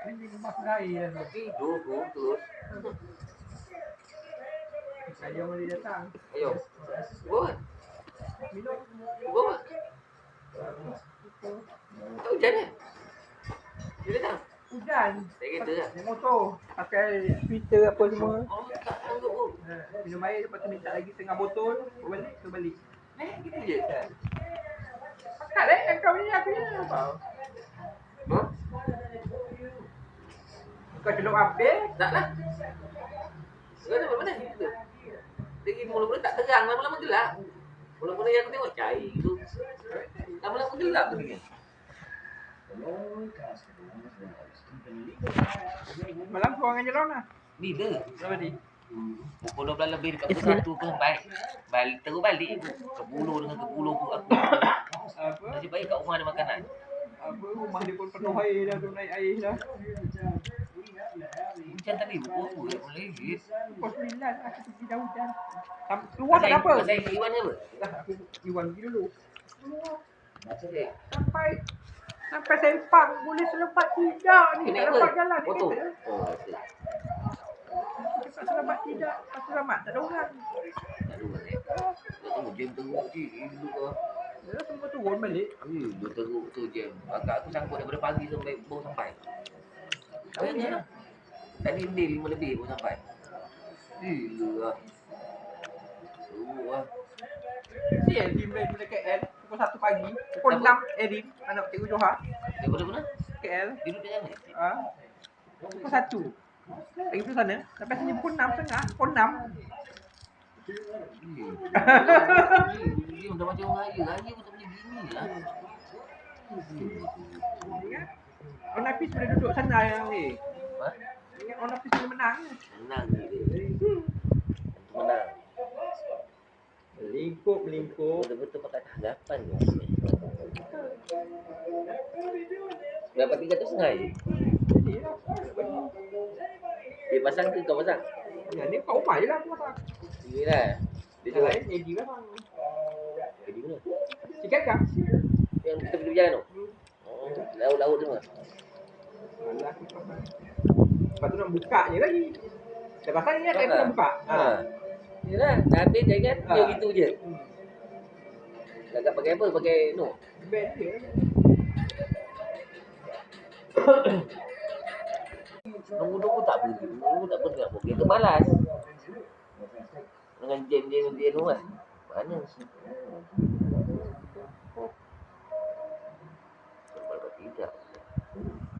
Ini rumah saya. Tidur tu terus. Ayam mari datang. Ayo. Buat. Minum. Buat. Tahu hujan ni? Dia datang. Hujan. Tak kereta lah. Naik motor. Pakai Twitter apa semua. Oh, tak sanggup pun. Minum air lepas tu minta lagi setengah botol. Balik tu balik. Gitu je. Pakat kau ni aku ni apa? Ha? Kau celup habis? Tak lah. Kau nak mana? Dia mula-mula tak terang, lama-lama gelap. Mula-mula yang aku tengok cair tu. Lama-lama gelap tu ni. Malam kau orang jalan lah. Bila? Berapa tadi? Pukul 12 lebih dekat pukul 1 ke sampai. Terus balik ke Pulau dengan ke Pulau aku. Apa? Nasib baik kat rumah ada makanan. Apa rumah dia pun penuh air dah, tu naik air dah. Hujan tadi pukul apa tak boleh hit. Pukul 9 aku pergi dah hujan. Keluar tak ada apa? Pasal Iwan ni apa? Dah aku Iwan pergi dulu. Okey. Sampai Sempang boleh selepas tidak ni. Tak dapat jalan ni Foto. kata. Oh, okey. Tak selamat tidak. Tak selamat tak ada orang. Tak ada orang. Dia tunggu jam teruk je. Dulu ke. Dia semua turun balik. Dia teruk tu jam. Akak aku sangkut daripada pagi sampai baru sampai. Banyak lah. Tadi dia 5 lebih baru sampai. Gila lah. Teruk lah. Si Edim dari KL pukul 1 pagi. Pukul 6 Edim anak Cikgu Johar. Daripada mana? KL. Dia duduk kat mana? Pukul 1. Lagi tu sana. Sampai sini pukul 6.30. Pukul 6. Dia dah macam orang raya. Raya pun tak boleh gini lah. Orang Nafis boleh duduk sana yang ni. Ha? Ingat orang Nafis boleh menang. Menang je dia. Menang. Melingkup. Betul-betul pakai tanggapan tu. Berapa 300 je? Jadi lah. Dia pasang ke kau pasang? Ya ni kat rumah je lah aku pasang. Ini lah. Dia Yang jual. lain Edim lah bang. Jadi mana? Sikat kan? Yang kita pergi berjalan tu? Oh, laut-laut semua. Alah aku pasang. Lepas tu nak buka je lagi. Dah pasang ni kan tu nak buka. Yalah, dah habis jangan dia gitu je. Agak pakai apa? Pakai no. Band dia. Nunggu-nunggu tak beri. Nunggu tak beri nak beri. Itu malas. Dengan jam-jam dia tu kan. Mana? Sebab tidak.